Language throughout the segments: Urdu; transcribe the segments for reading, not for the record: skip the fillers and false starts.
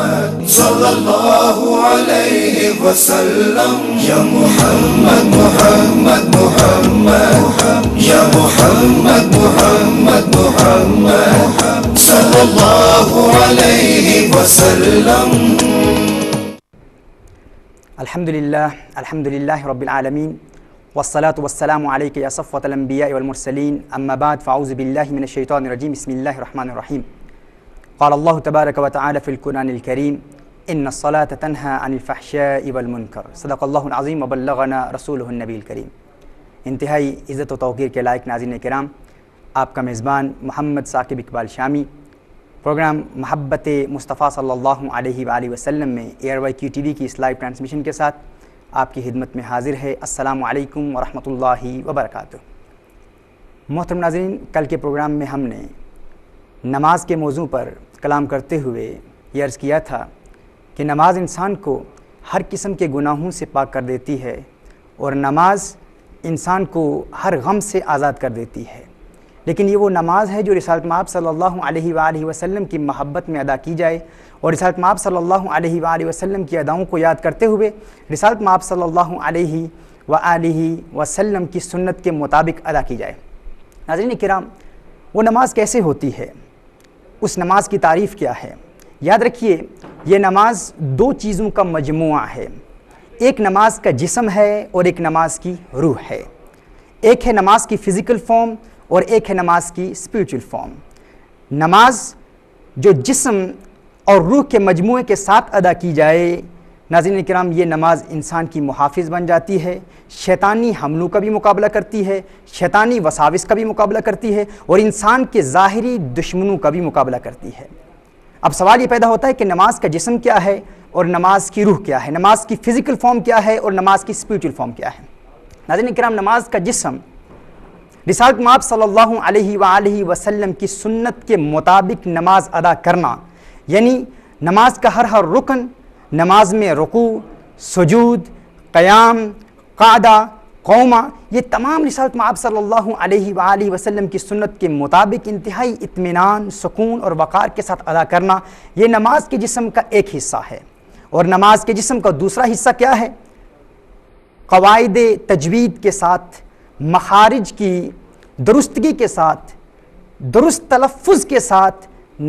محمد صلی اللہ علیہ وسلم یا محمد محمد محمد یا محمد محمد محمد صلی اللہ علیہ وسلم. الحمدللہ رب العالمین والصلاة والسلام علیک یا صفوۃ الانبیاء والمرسلین اما بعد فاعوذ باللہ من الشیطان الرجیم بسم اللہ الرحمن الرحیم. قال اللہ تبارک و تعالی فی القرآن الکریم ان الصلاة تنہی عن الفحشاء والمنکر. صدق اللہ العظیم وبلغنا رسولہ النبی الکریم. انتہائی عزت و توقیر کے لائق ناظرین کرام، آپ کا میزبان محمد ثاقب اقبال شامی پروگرام محبت مصطفیٰ صلی اللہ علیہ وآلہ وسلم میں ARYQ TV کی اس لائیو ٹرانسمیشن کے ساتھ آپ کی خدمت میں حاضر ہے. السلام علیکم ورحمۃ اللہ وبرکاتہ. محترم ناظرین، کل کے پروگرام میں ہم نے نماز کے موضوع پر کلام کرتے ہوئے یہ عرض کیا تھا کہ نماز انسان کو ہر قسم کے گناہوں سے پاک کر دیتی ہے اور نماز انسان کو ہر غم سے آزاد کر دیتی ہے. لیکن یہ وہ نماز ہے جو رسالت مآب صلی اللہ علیہ وآلہ وسلم کی محبت میں ادا کی جائے اور رسالت مآب صلی اللہ علیہ وآلہ وسلم کی اداؤں کو یاد کرتے ہوئے رسالت مآب صلی اللہ علیہ وآلہ وسلم کی سنت کے مطابق ادا کی جائے. ناظرین کرام، وہ نماز کیسے ہوتی ہے؟ اس نماز کی تعریف کیا ہے؟ یاد رکھیے، یہ نماز دو چیزوں کا مجموعہ ہے. ایک نماز کا جسم ہے اور ایک نماز کی روح ہے. ایک ہے نماز کی فزیکل فارم اور ایک ہے نماز کی اسپریچول فارم. نماز جو جسم اور روح کے مجموعے کے ساتھ ادا کی جائے، ناظرین کرام، یہ نماز انسان کی محافظ بن جاتی ہے، شیطانی حملوں کا بھی مقابلہ کرتی ہے، شیطانی وساوس کا بھی مقابلہ کرتی ہے اور انسان کے ظاہری دشمنوں کا بھی مقابلہ کرتی ہے. اب سوال یہ پیدا ہوتا ہے کہ نماز کا جسم کیا ہے اور نماز کی روح کیا ہے، نماز کی فزیکل فارم کیا ہے اور نماز کی اسپریچول فارم کیا ہے؟ ناظرین کرام، نماز کا جسم رسالت مآب صلی اللہ علیہ وآلہ وسلم کی سنت کے مطابق نماز ادا کرنا، یعنی نماز کا ہر رکن، نماز میں رکوع، سجود، قیام، قعدہ، قومہ، یہ تمام رسالت مآب صلی اللہ علیہ وآلہ وسلم کی سنت کے مطابق انتہائی اطمینان، سکون اور وقار کے ساتھ ادا کرنا، یہ نماز کے جسم کا ایک حصہ ہے. اور نماز کے جسم کا دوسرا حصہ کیا ہے؟ قواعد تجوید کے ساتھ، مخارج کی درستگی کے ساتھ، درست تلفظ کے ساتھ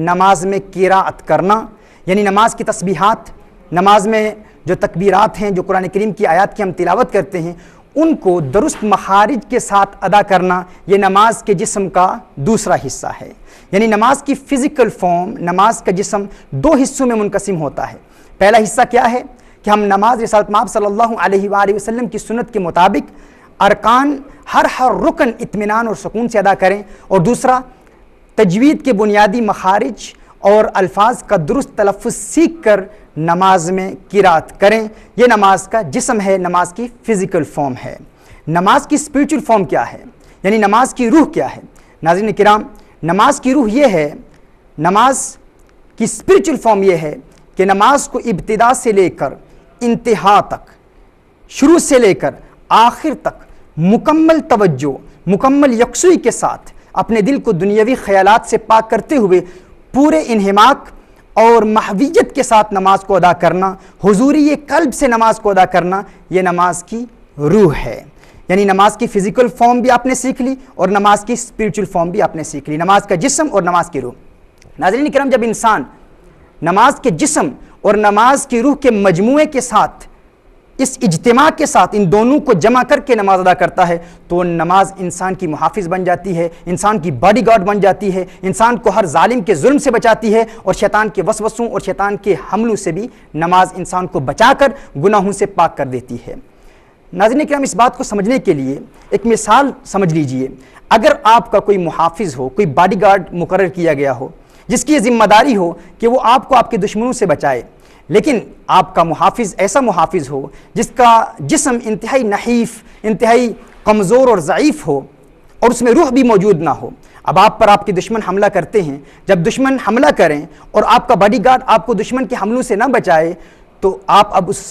نماز میں قراءت کرنا، یعنی نماز کی تسبیحات، نماز میں جو تکبیرات ہیں، جو قرآن کریم کی آیات کی ہم تلاوت کرتے ہیں، ان کو درست مخارج کے ساتھ ادا کرنا، یہ نماز کے جسم کا دوسرا حصہ ہے. یعنی نماز کی فزیکل فارم، نماز کا جسم دو حصوں میں منقسم ہوتا ہے. پہلا حصہ کیا ہے کہ ہم نماز رسالت مآب صلی اللہ علیہ وآلہ وسلم کی سنت کے مطابق ارکان، ہر رکن اطمینان اور سکون سے ادا کریں، اور دوسرا تجوید کے بنیادی مخارج اور الفاظ کا درست تلفظ سیکھ کر نماز میں قراءت کریں. یہ نماز کا جسم ہے، نماز کی فزیکل فارم ہے. نماز کی اسپریچول فارم کیا ہے؟ یعنی نماز کی روح کیا ہے؟ ناظرین کرام، نماز کی روح یہ ہے، نماز کی اسپریچول فارم یہ ہے کہ نماز کو ابتدا سے لے کر انتہا تک، شروع سے لے کر آخر تک مکمل توجہ، مکمل یکسوئی کے ساتھ اپنے دل کو دنیاوی خیالات سے پاک کرتے ہوئے پورے انہماک اور محویت کے ساتھ نماز کو ادا کرنا، حضوری قلب سے نماز کو ادا کرنا، یہ نماز کی روح ہے. یعنی نماز کی فزیکل فارم بھی آپ نے سیکھ لی اور نماز کی اسپریچول فارم بھی آپ نے سیکھ لی، نماز کا جسم اور نماز کی روح. ناظرین کرام، جب انسان نماز کے جسم اور نماز کی روح کے مجموعے کے ساتھ، اس اجتماع کے ساتھ، ان دونوں کو جمع کر کے نماز ادا کرتا ہے، تو نماز انسان کی محافظ بن جاتی ہے، انسان کی باڈی گارڈ بن جاتی ہے، انسان کو ہر ظالم کے ظلم سے بچاتی ہے اور شیطان کے وسوسوں اور شیطان کے حملوں سے بھی نماز انسان کو بچا کر گناہوں سے پاک کر دیتی ہے. ناظرین کرام، اس بات کو سمجھنے کے لیے ایک مثال سمجھ لیجئے. اگر آپ کا کوئی محافظ ہو، کوئی باڈی گارڈ مقرر کیا گیا ہو، جس کی یہ ذمہ داری ہو کہ وہ آپ کو آپ کے دشمنوں سے بچائے، لیکن آپ کا محافظ ایسا محافظ ہو جس کا جسم انتہائی نحیف، انتہائی کمزور اور ضعیف ہو اور اس میں روح بھی موجود نہ ہو. اب آپ پر آپ کے دشمن حملہ کرتے ہیں، جب دشمن حملہ کریں اور آپ کا باڈی گارڈ آپ کو دشمن کے حملوں سے نہ بچائے، تو آپ اب اس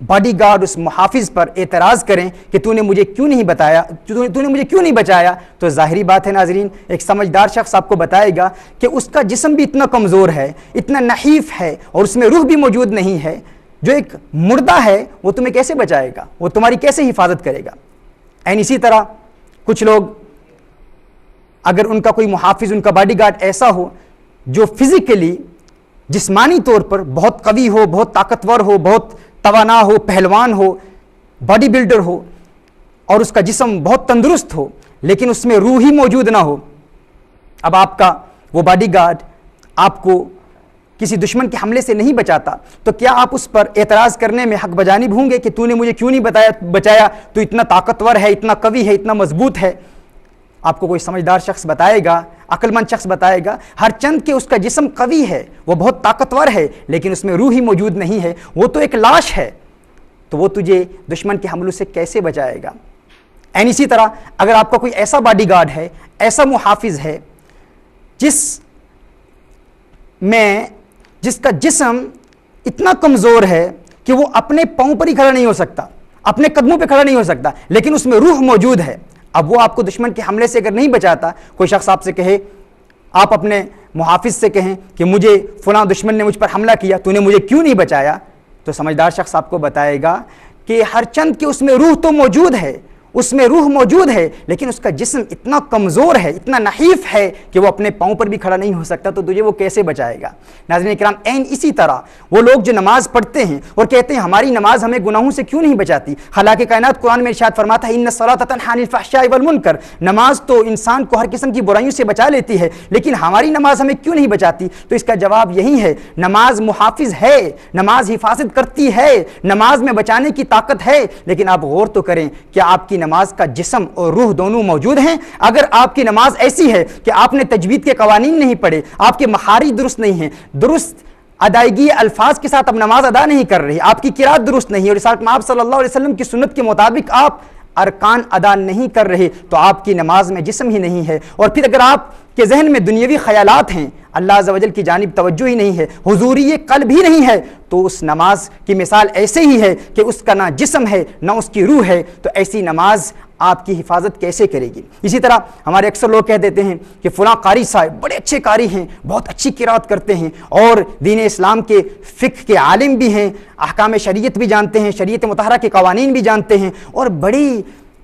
باڈی گارڈ اس محافظ پر اعتراض کریں کہ تو نے مجھے کیوں نہیں بتایا، تو نے مجھے کیوں نہیں بچایا، تو ظاہری بات ہے ناظرین ایک سمجھدار شخص آپ کو بتائے گا کہ اس کا جسم بھی اتنا کمزور ہے، اتنا نحیف ہے، اور اس میں روح بھی موجود نہیں ہے، جو ایک مردہ ہے وہ تمہیں کیسے بچائے گا، وہ تمہاری کیسے حفاظت کرے گا۔ این اسی طرح کچھ لوگ اگر ان کا کوئی محافظ، ان کا باڈی گارڈ ایسا ہو جو فزیکلی جسمانی طور پر بہت قوی ہو، بہت طاقتور ہو، بہت توانا ہو، پہلوان ہو، باڈی بلڈر ہو، اور اس کا جسم بہت تندرست ہو، لیکن اس میں روح ہی موجود نہ ہو، اب آپ کا وہ باڈی گارڈ آپ کو کسی دشمن کے حملے سے نہیں بچاتا، تو کیا آپ اس پر اعتراض کرنے میں حق بجانب ہوں گے کہ تو نے مجھے کیوں نہیں بچایا، تو اتنا طاقتور ہے، اتنا قوی ہے، اتنا مضبوط ہے؟ آپ کو کوئی سمجھدار شخص بتائے گا، عقل مند شخص بتائے گا ہر چند کہ اس کا جسم قوی ہے، وہ بہت طاقتور ہے، لیکن اس میں روح ہی موجود نہیں ہے، وہ تو ایک لاش ہے، تو وہ تجھے دشمن کے حملوں سے کیسے بچائے گا؟ این اسی طرح اگر آپ کا کوئی ایسا باڈی گارڈ ہے، ایسا محافظ ہے جس کا جسم اتنا کمزور ہے کہ وہ اپنے پاؤں پر ہی کھڑا نہیں ہو سکتا، اپنے قدموں پہ کھڑا نہیں ہو سکتا، لیکن اس میں روح موجود ہے، اب وہ آپ کو دشمن کے حملے سے اگر نہیں بچاتا، کوئی شخص آپ سے کہے، آپ اپنے محافظ سے کہیں کہ مجھے فلاں دشمن نے مجھ پر حملہ کیا، تو نے مجھے کیوں نہیں بچایا، تو سمجھدار شخص آپ کو بتائے گا کہ ہر چند کہ اس میں روح تو موجود ہے، اس میں روح موجود ہے، لیکن اس کا جسم اتنا کمزور ہے، اتنا نحیف ہے کہ وہ اپنے پاؤں پر بھی کھڑا نہیں ہو سکتا، تو تجھے وہ کیسے بچائے گا؟ ناظرین کرام، این اسی طرح وہ لوگ جو نماز پڑھتے ہیں اور کہتے ہیں ہماری نماز ہمیں گناہوں سے کیوں نہیں بچاتی، خالق کائنات قرآن میں ارشاد فرماتا ہے ان الصلاۃ تنہی عن الفحشاء والمنکر، نماز تو انسان کو ہر قسم کی برائیوں سے بچا لیتی ہے، لیکن ہماری نماز ہمیں کیوں نہیں بچاتی؟ تو اس کا جواب یہی ہے، نماز محافظ ہے، نماز حفاظت کرتی ہے، نماز میں بچانے کی طاقت ہے، لیکن آپ غور تو کریں کہ آپ کی نماز کا جسم اور روح دونوں موجود ہیں؟ اگر آپ کی نماز ایسی ہے کہ آپ نے تجوید کے قوانین نہیں پڑھے، آپ کے مخارج درست نہیں ہیں، درست ادائیگی الفاظ کے ساتھ اب نماز ادا نہیں کر رہی، آپ کی قرات درست نہیں، اور رسالت آپ صلی اللہ علیہ وسلم کی سنت کے مطابق آپ ارکان ادا نہیں کر رہے، تو آپ کی نماز میں جسم ہی نہیں ہے، اور پھر اگر آپ کے ذہن میں دنیاوی خیالات ہیں، اللہ عز و جل کی جانب توجہ ہی نہیں ہے، حضوری قلب ہی نہیں ہے، تو اس نماز کی مثال ایسے ہی ہے کہ اس کا نہ جسم ہے نہ اس کی روح ہے، تو ایسی نماز آپ کی حفاظت کیسے کرے گی؟ اسی طرح ہمارے اکثر لوگ کہہ دیتے ہیں کہ فلاں قاری صاحب بڑے اچھے قاری ہیں، بہت اچھی قرات کرتے ہیں، اور دین اسلام کے فقہ کے عالم بھی ہیں، احکام شریعت بھی جانتے ہیں، شریعت مطہرہ کے قوانین بھی جانتے ہیں، اور بڑی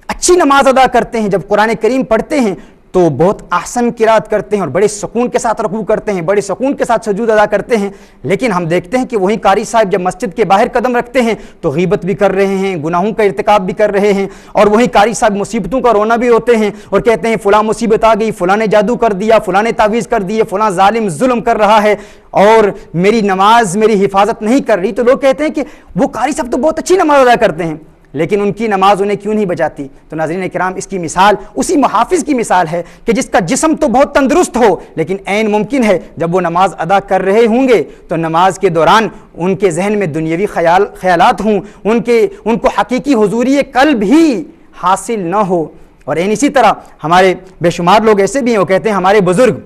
اچھی نماز ادا کرتے ہیں، جب قرآن کریم پڑھتے ہیں تو بہت احسن قرات کرتے ہیں اور بڑے سکون کے ساتھ رکوع کرتے ہیں، بڑے سکون کے ساتھ سجود ادا کرتے ہیں، لیکن ہم دیکھتے ہیں کہ وہی قاری صاحب جب مسجد کے باہر قدم رکھتے ہیں تو غیبت بھی کر رہے ہیں، گناہوں کا ارتکاب بھی کر رہے ہیں، اور وہی قاری صاحب مصیبتوں کا رونا بھی ہوتے ہیں اور کہتے ہیں فلاں مصیبت آ گئی، فلاں نے جادو کر دیا، فلاں نے تعویذ کر دی، فلاں ظالم ظلم کر رہا ہے اور میری نماز میری حفاظت نہیں کر رہی، تو لوگ کہتے ہیں کہ وہ قاری صاحب تو بہت اچھی نماز ادا کرتے ہیں، لیکن ان کی نماز انہیں کیوں نہیں بچاتی؟ تو ناظرین کرام، اس کی مثال اسی محافظ کی مثال ہے کہ جس کا جسم تو بہت تندرست ہو، لیکن عین ممکن ہے جب وہ نماز ادا کر رہے ہوں گے تو نماز کے دوران ان کے ذہن میں دنیاوی خیالات ہوں، ان کو حقیقی حضوری قلب ہی حاصل نہ ہو۔ اور عین اسی طرح ہمارے بے شمار لوگ ایسے بھی ہیں، وہ کہتے ہیں ہمارے بزرگ،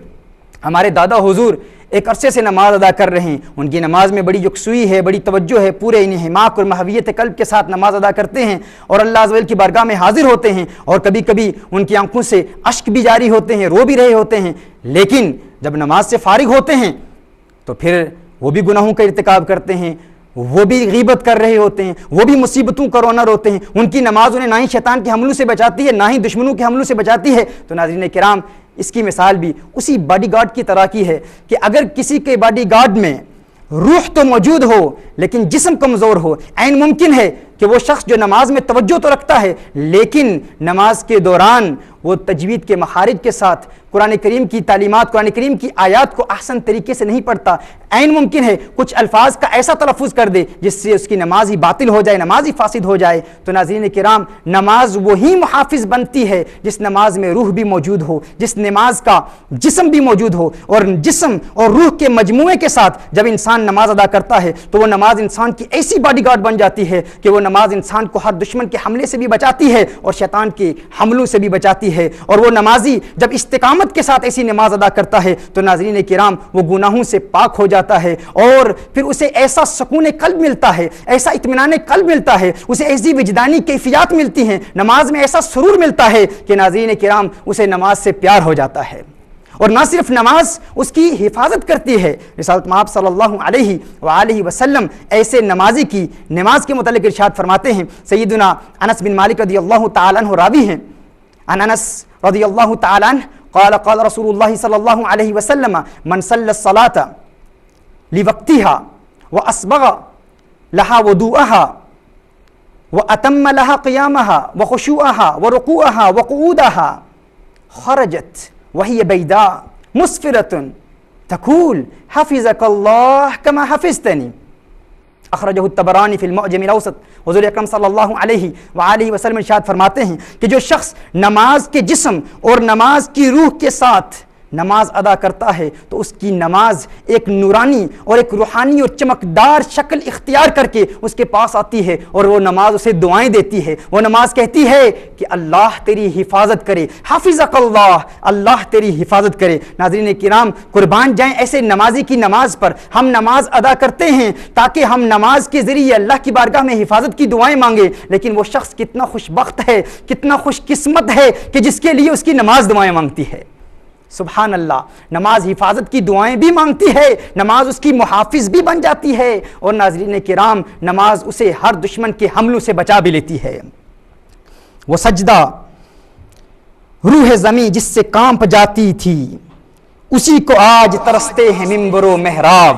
ہمارے دادا حضور ایک عرصے سے نماز ادا کر رہے ہیں، ان کی نماز میں بڑی یکسوئی ہے، بڑی توجہ ہے، پورے انہماک اور محویت قلب کے ساتھ نماز ادا کرتے ہیں اور اللہ عز و جل کی بارگاہ میں حاضر ہوتے ہیں، اور کبھی کبھی ان کی آنکھوں سے اشک بھی جاری ہوتے ہیں، رو بھی رہے ہوتے ہیں، لیکن جب نماز سے فارغ ہوتے ہیں تو پھر وہ بھی گناہوں کا ارتکاب کرتے ہیں، وہ بھی غیبت کر رہے ہوتے ہیں، وہ بھی مصیبتوں کا رونا روتے ہیں، ان کی نماز انہیں نہ ہی شیطان کے حملوں سے بچاتی ہے، نہ ہی دشمنوں کے حملوں سے بچاتی ہے۔ تو ناظرین کرام، اس کی مثال بھی اسی باڈی گارڈ کی طرح کی ہے کہ اگر کسی کے باڈی گارڈ میں روح تو موجود ہو لیکن جسم کمزور ہو، عین ممکن ہے کہ وہ شخص جو نماز میں توجہ تو رکھتا ہے لیکن نماز کے دوران وہ تجوید کے مخارج کے ساتھ قرآن کریم کی تعلیمات، قرآن کریم کی آیات کو احسن طریقے سے نہیں پڑھتا، عین ممکن ہے کچھ الفاظ کا ایسا تلفظ کر دے جس سے اس کی نماز ہی باطل ہو جائے، نماز ہی فاسد ہو جائے۔ تو ناظرین کرام، نماز وہی محافظ بنتی ہے جس نماز میں روح بھی موجود ہو، جس نماز کا جسم بھی موجود ہو، اور جسم اور روح کے مجموعے کے ساتھ جب انسان نماز ادا کرتا ہے تو وہ نماز انسان کی ایسی باڈی گارڈ بن جاتی ہے کہ وہ نماز انسان کو ہر دشمن کے حملے سے بھی بچاتی ہے اور شیطان کے حملوں سے بھی بچاتی ہے، اور وہ نمازی جب استقامت محبت کے ساتھ ایسی نماز ادا کرتا ہے تو ناظرین کرام وہ گناہوں سے پاک ہو جاتا ہے، اور پھر اسے ایسا سکون قلب ملتا ہے، ایسا اطمینان قلب ملتا ہے، اسے ایسی وجدانی کیفیات ملتی ہیں، نماز میں ایسا سرور ملتا ہے کہ ناظرین کرام اسے نماز سے پیار ہو جاتا ہے۔ اور نہ صرف نماز اس کی حفاظت کرتی ہے، رسالت مآب صلی اللہ علیہ وآلہ وسلم ایسے نمازی کی نماز کے متعلق ارشاد فرماتے ہیں۔ سیدنا انس بن مالک رضی اللہ تعالیٰ عنہ راوی ہیں، عن انس رضی اللہ تعالیٰ عنہ قال قال رسول اللہ صلی اللہ علیہ وسلم من صلی الصلاة لوقتها واسبغ لها وضوءها واتم لها قيامها وخشوعها وركوعها وقعودها خرجت وهي بيداء مسفرة تقول حفظك الله كما حفظتني، اخرجہ الطبرانی فی المعجم الاوسط۔ حضور اکرم صلی اللہ علیہ وآلہ وسلم ارشاد فرماتے ہیں کہ جو شخص نماز کے جسم اور نماز کی روح کے ساتھ نماز ادا کرتا ہے تو اس کی نماز ایک نورانی اور ایک روحانی اور چمکدار شکل اختیار کر کے اس کے پاس آتی ہے، اور وہ نماز اسے دعائیں دیتی ہے۔ وہ نماز کہتی ہے کہ اللہ تیری حفاظت کرے، حافظک اللہ، اللہ تیری حفاظت کرے۔ ناظرین کرام، قربان جائیں ایسے نمازی کی نماز پر۔ ہم نماز ادا کرتے ہیں تاکہ ہم نماز کے ذریعے اللہ کی بارگاہ میں حفاظت کی دعائیں مانگیں، لیکن وہ شخص کتنا خوش بخت ہے، کتنا خوش قسمت ہے کہ جس کے لیے اس کی نماز دعائیں مانگتی ہے۔ سبحان اللہ، نماز حفاظت کی دعائیں بھی مانگتی ہے، نماز اس کی محافظ بھی بن جاتی ہے، اور ناظرین کرام نماز اسے ہر دشمن کے حملوں سے بچا بھی لیتی ہے۔ وہ سجدہ روح زمیں جس سے کانپ جاتی تھی اسی کو آج ترستے ہیں ممبر و محراب۔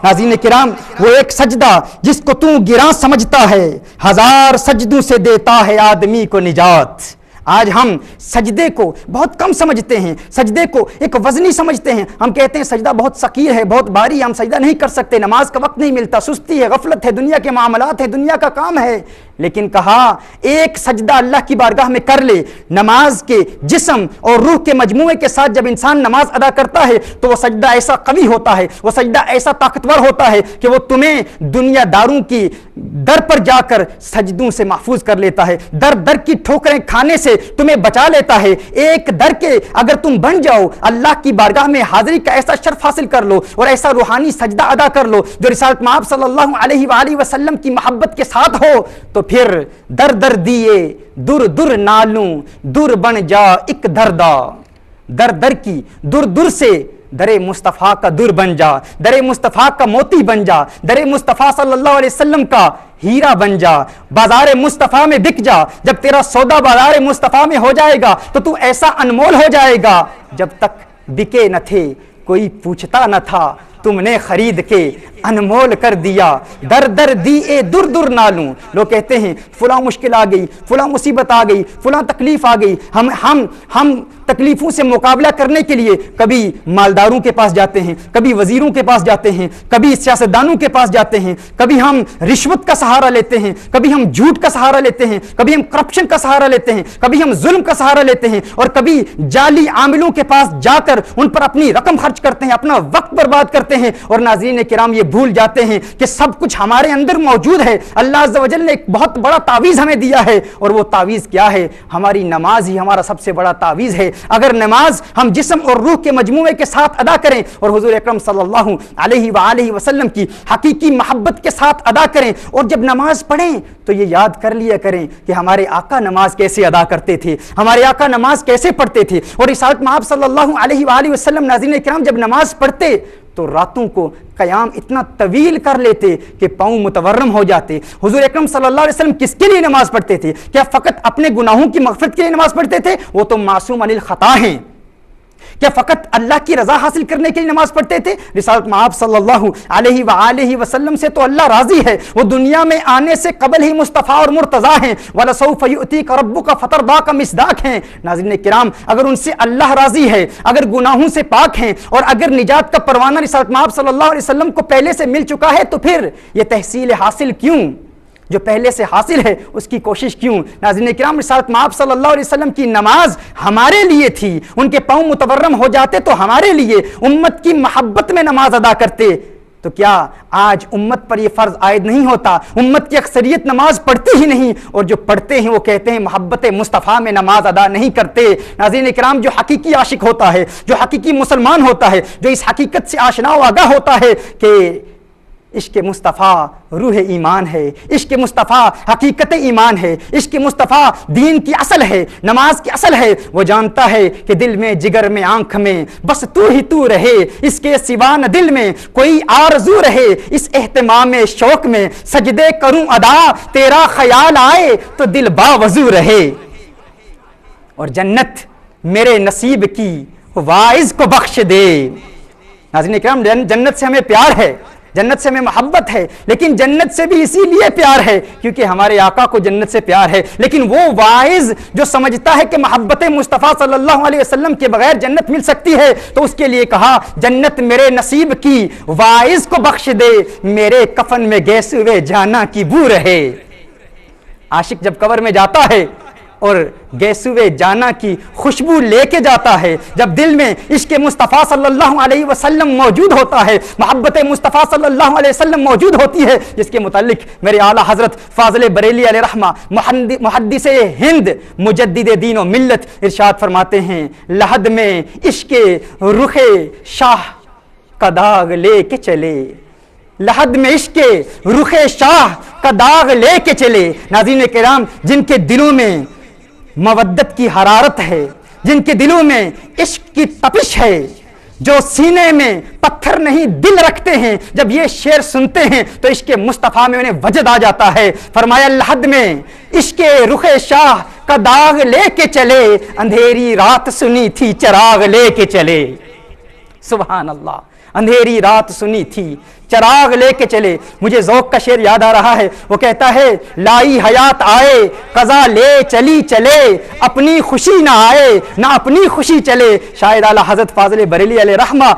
ناظرین کرام، وہ ایک سجدہ جس کو تو گراں سمجھتا ہے ہزار سجدوں سے دیتا ہے آدمی کو نجات۔ آج ہم سجدے کو بہت کم سمجھتے ہیں، سجدے کو ایک وزنی سمجھتے ہیں۔ ہم کہتے ہیں سجدہ بہت ثقیل ہے، بہت بھاری، ہم سجدہ نہیں کر سکتے، نماز کا وقت نہیں ملتا، سستی ہے، غفلت ہے، دنیا کے معاملات ہیں، دنیا کا کام ہے۔ لیکن کہا ایک سجدہ اللہ کی بارگاہ میں کر لے، نماز کے جسم اور روح کے مجموعے کے ساتھ جب انسان نماز ادا کرتا ہے تو وہ سجدہ ایسا قوی ہوتا ہے، وہ سجدہ ایسا طاقتور ہوتا ہے کہ وہ تمہیں دنیا داروں کی در پر جا کر سجدوں سے محفوظ کر لیتا ہے، در در کی ٹھوکریں کھانے سے تمہیں بچا لیتا ہے۔ ایک در کے اگر تم بن جاؤ، اللہ کی بارگاہ میں حاضری کا ایسا شرف حاصل کر لو اور ایسا روحانی سجدہ ادا کر لو جو رسالت مآب صلی اللہ علیہ وآلہ وسلم کی محبت کے ساتھ ہو، تو پھر در در دیے در در نالوں در بن جا ایک دردا۔ در در کی در در سے در مصطفیٰ کا در بن جا، در مصطفیٰ کا موتی بن جا، در مصطفیٰ صلی اللہ علیہ وسلم کا ہیرا بن جا، بازار مصطفیٰ میں بک جا۔ جب تیرا سودا بازار مصطفیٰ میں ہو جائے گا تو ایسا انمول ہو جائے گا، جب تک بکے نہ تھے کوئی پوچھتا نہ تھا، تم نے خرید کے انمول کر دیا۔ در در دیے در در نالوں، لوگ کہتے ہیں فلاں مشکل آ گئی، فلاں مصیبت آ گئی، فلاں تکلیف آ گئی، ہم تکلیفوں سے مقابلہ کرنے کے لیے کبھی مالداروں کے پاس جاتے ہیں، کبھی وزیروں کے پاس جاتے ہیں، کبھی سیاستدانوں کے پاس جاتے ہیں، کبھی ہم رشوت کا سہارا لیتے ہیں، کبھی ہم جھوٹ کا سہارا لیتے ہیں، کبھی ہم کرپشن کا سہارا لیتے ہیں، کبھی ہم ظلم کا سہارا لیتے ہیں، اور کبھی جعلی عاملوں کے پاس جا کر ان پر اپنی رقم خرچ کرتے ہیں، اپنا وقت برباد کرتے ہیں، اور ناظرین کرام یہ بھول جاتے ہیں کہ سب کچھ ہمارے اندر موجود ہے۔ اللہ عز و جل نے ایک بہت بڑا تعویذ ہمیں دیا ہے، اور وہ تعویذ کیا ہے؟ ہماری نماز ہی ہمارا سب سے بڑا تعویذ ہے۔ اگر نماز ہم جسم اور روح کے مجموعے کے ساتھ ادا کریں اور حضور اکرم صلی اللہ علیہ وآلہ وسلم کی حقیقی محبت کے ساتھ ادا کریں، اور جب نماز پڑھیں تو یہ یاد کر لیا کریں کہ ہمارے آقا نماز کیسے ادا کرتے تھے، ہمارے آقا نماز کیسے پڑھتے تھے۔ اور رسالت مآب صلی اللہ علیہ وآلہ وسلم ناظرین کرام جب نماز پڑھتے تو راتوں کو قیام اتنا طویل کر لیتے کہ پاؤں متورم ہو جاتے۔ حضور اکرم صلی اللہ علیہ وسلم کس کے لیے نماز پڑھتے تھے؟ کیا فقط اپنے گناہوں کی مغفرت کے لیے نماز پڑھتے تھے؟ وہ تو معصوم عن الخطا ہیں۔ کیا فقط اللہ کی رضا حاصل کرنے کے لیے نماز پڑھتے تھے؟ رسالت مآب صلی اللہ علیہ وآلہ وسلم سے تو اللہ راضی ہے، وہ دنیا میں آنے سے قبل ہی مصطفیٰ اور مرتضیٰ ہیں، وَلَسَوْفَ يُؤْتِيكَ رَبُّكَ فَتَرْضَىٰ کا مصداق ہیں۔ ناظرین کرام، اگر ان سے اللہ راضی ہے، اگر گناہوں سے پاک ہیں، اور اگر نجات کا پروانہ رسالت مآب صلی اللہ علیہ وسلم کو پہلے سے مل چکا ہے، تو پھر یہ تحصیل حاصل کیوں؟ جو پہلے سے حاصل ہے اس کی کوشش کیوں؟ ناظرین کرام، رسالت مآب صلی اللہ علیہ وسلم کی نماز ہمارے لیے تھی، ان کے پاؤں متورم ہو جاتے تو ہمارے لیے، امت کی محبت میں نماز ادا کرتے تو کیا آج امت پر یہ فرض عائد نہیں ہوتا؟ امت کی اکثریت نماز پڑھتی ہی نہیں، اور جو پڑھتے ہیں وہ کہتے ہیں محبت مصطفیٰ میں نماز ادا نہیں کرتے۔ ناظرین کرام، جو حقیقی عاشق ہوتا ہے، جو حقیقی مسلمان ہوتا ہے، جو اس حقیقت سے آشنا و آگاہ ہوتا ہے کہ عشق مصطفیٰ روح ایمان ہے، عشق مصطفیٰ حقیقت ایمان ہے، عشق مصطفیٰ دین کی اصل ہے، نماز کی اصل ہے، وہ جانتا ہے کہ دل میں، جگر میں، آنکھ میں بس تو ہی تو رہے، اس کے سوا نہ دل میں کوئی آرزو رہے، اس اہتمام شوق میں سجدے کروں ادا، تیرا خیال آئے تو دل باوضو رہے۔ اور جنت میرے نصیب کی واعظ کو بخش دے۔ ناظرین کرام، جنت سے ہمیں پیار ہے، جنت سے ہمیں محبت ہے، لیکن جنت سے بھی اسی لیے پیار ہے کیونکہ ہمارے آقا کو جنت سے پیار ہے۔ لیکن وہ واعظ جو سمجھتا ہے کہ محبت مصطفیٰ صلی اللہ علیہ وسلم کے بغیر جنت مل سکتی ہے، تو اس کے لیے کہا جنت میرے نصیب کی واعظ کو بخش دے، میرے کفن میں گیسوئے جانا کی بو رہے۔ عاشق جب قبر میں جاتا ہے اور گیسوئے جانا کی خوشبو لے کے جاتا ہے، جب دل میں عشق مصطفیٰ صلی اللہ علیہ وسلم موجود ہوتا ہے، محبت مصطفیٰ صلی اللہ علیہ وسلم موجود ہوتی ہے، جس کے متعلق میرے اعلیٰ حضرت فاضل بریلی علیہ رحمہ محدث ہند مجدد دین و ملت ارشاد فرماتے ہیں، لحد میں عشق رخ شاہ کا داغ لے کے چلے، لحد میں عشق رخ شاہ کا داغ لے کے چلے۔ ناظرین کرام، جن کے دلوں میں مودت کی حرارت ہے، جن کے دلوں میں عشق کی تپش ہے، جو سینے میں پتھر نہیں دل رکھتے ہیں، جب یہ شعر سنتے ہیں تو عشق مصطفیٰ میں انہیں وجد آ جاتا ہے۔ فرمایا لحد میں عشق رخ شاہ کا داغ لے کے چلے، اندھیری رات سنی تھی چراغ لے کے چلے۔ سبحان اللہ، اندھیری رات سنی تھی چراغ لے کے چلے۔ مجھے ذوق کا شعر یاد آ رہا ہے، وہ کہتا ہے لائی حیات آئے قضا لے چلی چلے، اپنی خوشی نہ آئے نہ اپنی خوشی چلے۔ شاید اعلیٰ حضرت فاضل بریلی علیہ رحمہ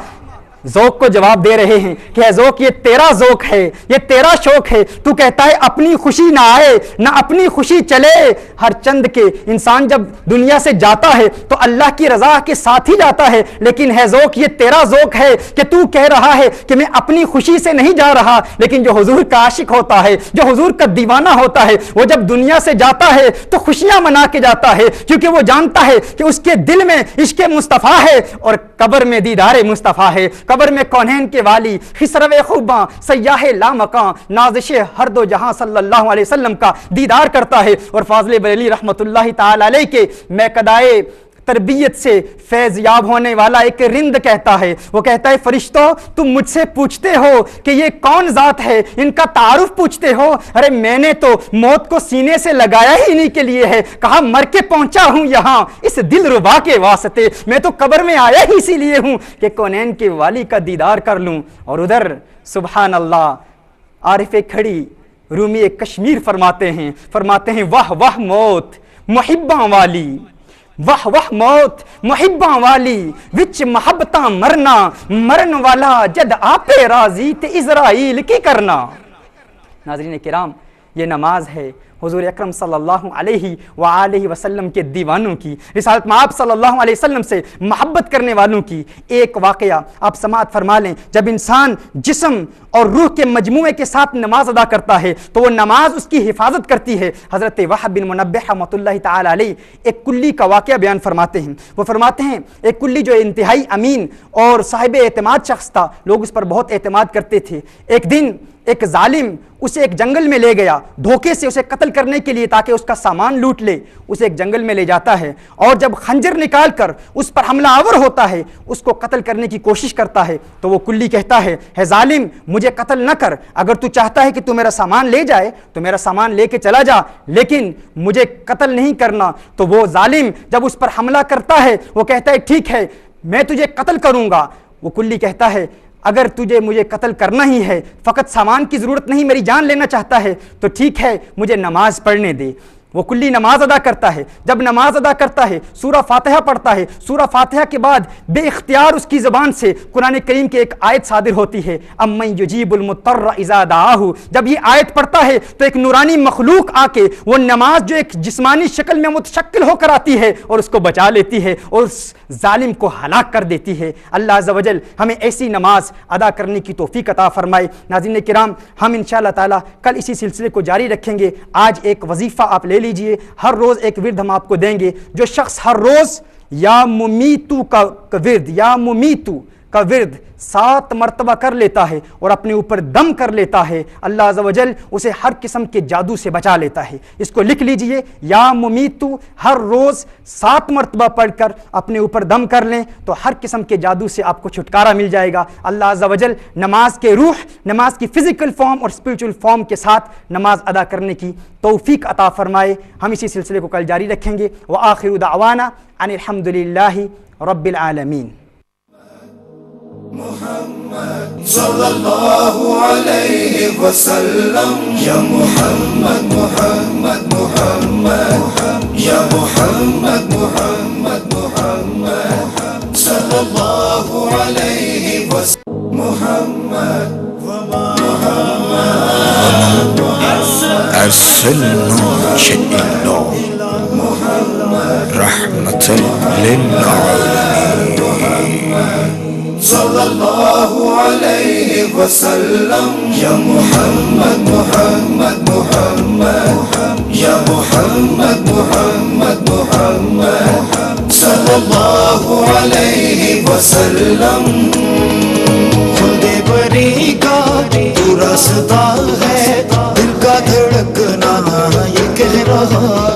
ذوق کو جواب دے رہے ہیں کہ اے ذوق، یہ تیرا ذوق ہے، یہ تیرا شوق ہے، تو کہتا ہے اپنی خوشی نہ آئے نہ اپنی خوشی چلے۔ ہر چند کے انسان جب دنیا سے جاتا ہے تو اللہ کی رضا کے ساتھ ہی جاتا ہے، لیکن ہے ذوق، یہ تیرا ذوق ہے کہ تو کہہ رہا ہے کہ میں اپنی خوشی سے نہیں جا رہا، لیکن جو حضور کا عاشق ہوتا ہے، جو حضور کا دیوانہ ہوتا ہے، وہ جب دنیا سے جاتا ہے تو خوشیاں منا کے جاتا ہے، کیونکہ وہ جانتا ہے کہ اس کے دل میں عشق مصطفیٰ ہے اور قبر میں دیدار مصطفیٰ ہے۔ قبر میں کونین کے والی، خسرو خوباں، سیاح لامکاں، نازش ہر دو جہاں صلی اللہ علیہ وسلم کا دیدار کرتا ہے۔ اور فاضل بریلی رحمۃ اللہ تعالی علیہ کے میکدائے تربیت سے فیض یاب ہونے والا ایک رند کہتا ہے، وہ کہتا ہے فرشتوں تم مجھ سے پوچھتے ہو کہ یہ کون ذات ہے، ان کا تعارف پوچھتے ہو، ارے میں نے تو موت کو سینے سے لگایا ہی انہی کے لیے ہے، کہا مر کے پہنچا ہوں یہاں اس دل ربا کے واسطے، میں تو قبر میں آیا ہی اسی لیے ہوں کہ کونین کے والی کا دیدار کر لوں۔ اور ادھر سبحان اللہ عارف کھڑی رومی کشمیر فرماتے ہیں واہ واہ موت محباں والی، واہ واہ موت محباں والی، وچ محبتاں مرنا، مرن والا جد آپے راضی تے اسرائیل کی کرنا۔ ناظرین کرام، یہ نماز ہے حضور اکرم صلی اللہ علیہ وآلہ وسلم کے دیوانوں کی، رسالت مآب صلی اللہ علیہ وسلم سے محبت کرنے والوں کی۔ ایک واقعہ آپ سماعت فرما لیں، جب انسان جسم اور روح کے مجموعے کے ساتھ نماز ادا کرتا ہے تو وہ نماز اس کی حفاظت کرتی ہے۔ حضرت وہب بن منبہ رحمۃ اللہ تعالی علیہ ایک کلی کا واقعہ بیان فرماتے ہیں، وہ فرماتے ہیں ایک کلی جو انتہائی امین اور صاحب اعتماد شخص تھا، لوگ اس پر بہت اعتماد کرتے تھے۔ ایک دن ایک ظالم اسے ایک جنگل میں لے گیا دھوکے سے اسے قتل کرنے کے لیے تاکہ اس کا سامان لوٹ لے۔ اسے ایک جنگل میں لے جاتا ہے اور جب خنجر نکال کر اس پر حملہ آور ہوتا ہے، اس کو قتل کرنے کی کوشش کرتا ہے، تو وہ کلی کہتا ہے اے ظالم مجھے قتل نہ کر، اگر تو چاہتا ہے کہ تو میرا سامان لے جائے تو میرا سامان لے کے چلا جا، لیکن مجھے قتل نہیں کرنا۔ تو وہ ظالم جب اس پر حملہ کرتا ہے وہ کہتا ہے ٹھیک ہے میں تجھے قتل کروں گا۔ وہ کلی کہتا ہے اگر تجھے مجھے قتل کرنا ہی ہے، فقط سامان کی ضرورت نہیں، میری جان لینا چاہتا ہے، تو ٹھیک ہے مجھے نماز پڑھنے دے۔ وہ کلی نماز ادا کرتا ہے، جب نماز ادا کرتا ہے سورہ فاتحہ پڑھتا ہے، سورہ فاتحہ کے بعد بے اختیار اس کی زبان سے قرآن کریم کی ایک آیت صادر ہوتی ہے، امن یجیب المضطر اذا دعاہ۔ جب یہ آیت پڑھتا ہے تو ایک نورانی مخلوق آ کے وہ نماز جو ایک جسمانی شکل میں متشکل ہو کر آتی ہے اور اس کو بچا لیتی ہے اور اس ظالم کو ہلاک کر دیتی ہے۔ اللہ عز و جل ہمیں ایسی نماز ادا کرنے کی توفیق عطا فرمائے۔ ناظرین کرام، ہم انشاءاللہ تعالی کل اسی سلسلے کو جاری رکھیں گے۔ آج ایک وظیفہ آپ لے لیجئے، ہر روز ایک ورد ہم آپ کو دیں گے۔ جو شخص ہر روز یا ممیتو کا ورد، یا ممیتو کا ورد 7 مرتبہ کر لیتا ہے اور اپنے اوپر دم کر لیتا ہے، اللہ عز و جل اسے ہر قسم کے جادو سے بچا لیتا ہے۔ اس کو لکھ لیجئے، یا ممیتو، ہر روز 7 مرتبہ پڑھ کر اپنے اوپر دم کر لیں تو ہر قسم کے جادو سے آپ کو چھٹکارا مل جائے گا۔ اللہ عز و جل نماز کے روح، نماز کی فزیکل فارم اور اسپریچول فارم کے ساتھ نماز ادا کرنے کی توفیق عطا فرمائے۔ ہم اسی سلسلے کو کل جاری رکھیں گے۔ وآخر دعوانا ان الحمد للہ رب العالمین۔ محمد صلی اللہ علیہ وسلم، یا محمد محمد محمد، یا محمد محمد محمد صلی اللہ علیہ وسلم، محمد أرسلنا شئنا رحمة للعالمين صلی اللہ علیہ وسلم، یا محمد محمد محمد، یا محمد محمد محمد صلی اللہ علیہ وسلم۔ خود بری کا تو راستہ ہے، دل کا دھڑکنا یہ کہہ رہا